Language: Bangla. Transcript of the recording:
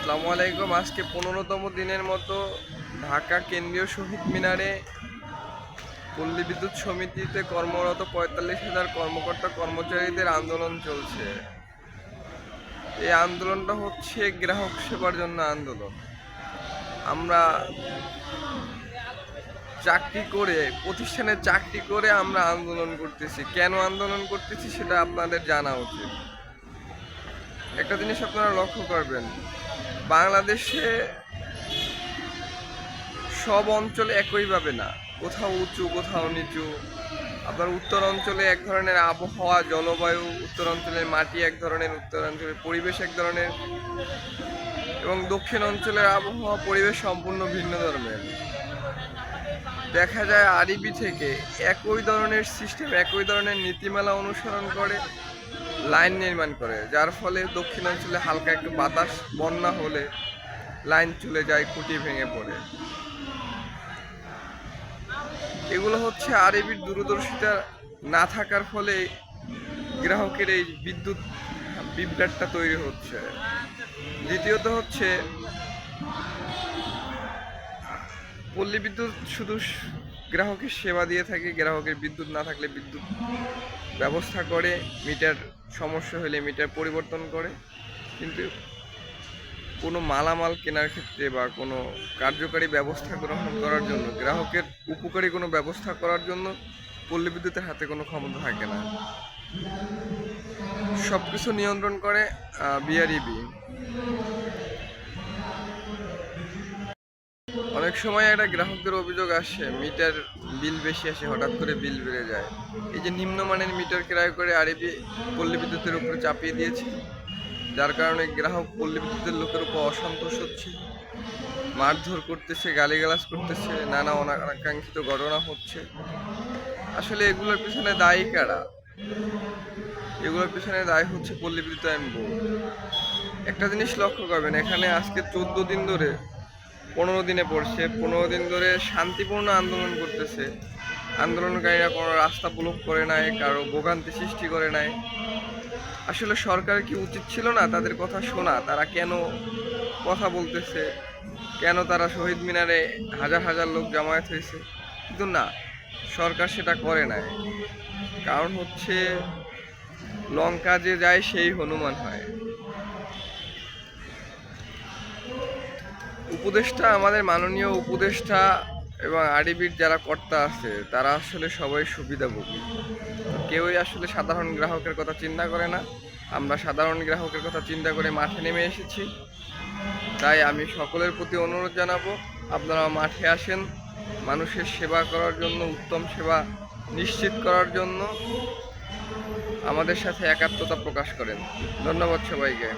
আসসালামু আলাইকুম। আজকে 15তম দিনের মতো ঢাকা কেন্দ্রীয় শহীদ মিনারে পল্লী বিদ্যুৎ সমিতিতে কর্মরত ৪৫,০০০ কর্মকর্তা কর্মচারীদের আন্দোলন চলছে। এই আন্দোলনটা হচ্ছে গ্রাহক সেবার জন্য আন্দোলন। আমরা প্রতিষ্ঠানে চাকরি করে আমরা আন্দোলন করতেছি। কেন আন্দোলন করতেছি সেটা আপনাদের জানা উচিত। একটা জিনিস আপনারা লক্ষ্য করবেন, বাংলাদেশে সব অঞ্চলে একইভাবে না, কোথাও উঁচু কোথাও নিচু। আপনার উত্তর অঞ্চলে এক ধরনের আবহাওয়া জলবায়ু, উত্তর অঞ্চলের মাটি এক ধরনের, উত্তর অঞ্চলের পরিবেশ এক ধরনের, এবং দক্ষিণ অঞ্চলের আবহাওয়া পরিবেশ সম্পূর্ণ ভিন্ন ধরনের। দেখা যায় আরবি থেকে একই ধরনের সিস্টেম, একই ধরনের নীতিমালা অনুসরণ করে লাইন নির্মাণ করে, যার ফলে দক্ষিণ অঞ্চলে হালকা একটু বাতাস বন্যা হলে লাইন চলে যায়, খুঁটি ভেঙে পড়ে। এগুলো হচ্ছে আরবির দূরদর্শিতা না থাকার ফলে গ্রাহকের এই বিদ্যুৎ বিভ্রাটটা তৈরি হচ্ছে। দ্বিতীয়ত হচ্ছে, পল্লী বিদ্যুৎ শুধু গ্রাহকের সেবা দিয়ে থাকে, গ্রাহকের বিদ্যুৎ না থাকলে বিদ্যুৎ ব্যবস্থা করে, মিটার সমস্যা হলে মিটার পরিবর্তন করে, কিন্তু কোনো মালামাল কেনার ক্ষেত্রে বা কোনো কার্যকারী ব্যবস্থা গ্রহণ করার জন্য, গ্রাহকের উপকারী কোনো ব্যবস্থা করার জন্য পল্লী বিদ্যুতের হাতে কোনো ক্ষমতা থাকে না। সব কিছু নিয়ন্ত্রণ করে বিআরইবি। অনেক সময় একটা গ্রাহকদের অভিযোগ আসে, মিটার বিল বেশি আসে, হঠাৎ করে বিল বেড়ে যায়। এই যে নিম্নমানের মিটার ক্রয় করে আরবি পল্লী বিদ্যুতের উপরে চাপিয়ে দিয়েছে, যার কারণে গ্রাহক পল্লী বিদ্যুতের লোকের উপর অসন্তোষ হচ্ছে, মারধর করতেছে, গালিগালাজ করতেছে, নানা অনাকাঙ্ক্ষিত ঘটনা হচ্ছে। আসলে এগুলোর পিছনে দায়ী কারা? এগুলোর পিছনে দায়ী হচ্ছে পল্লী বিদ্যুতায়ন বোর্ড। একটা জিনিস লক্ষ্য করবেন, এখানে আজকে 14 দিন ধরে, 15 দিনে পড়ছে, 15 দিন ধরে শান্তিপূর্ণ আন্দোলন করতেছে। আন্দোলনকারীরা কোনো রাস্তা ব্লক করে নাই, কারো ভোগান্তি সৃষ্টি করে নাই। আসলে সরকার কি উচিত ছিল না তাদের কথা শোনা? তারা কেন কথা বলতেছে, কেন তারা শহীদ মিনারে হাজার হাজার লোক জামায়াত হয়েছে? কিন্তু না, সরকার সেটা করে নাই। কারণ হচ্ছে, লঙ্কা যে যায় সেই হনুমান হয়। উপদেষ্টা, আমাদের মাননীয় উপদেষ্টা এবং আরবির যারা কর্তা আছে, তারা আসলে সবাই সুবিধাভোগী। কেউই আসলে সাধারণ গ্রাহকের কথা চিন্তা করে না। আমরা সাধারণ গ্রাহকের কথা চিন্তা করে মাঠে নেমে এসেছি। তাই আমি সকলের প্রতি অনুরোধ জানাবো, আপনারা মাঠে আসেন মানুষের সেবা করার জন্য, উত্তম সেবা নিশ্চিত করার জন্য আমাদের সাথে একাত্মতা প্রকাশ করেন। ধন্যবাদ সবাইকে।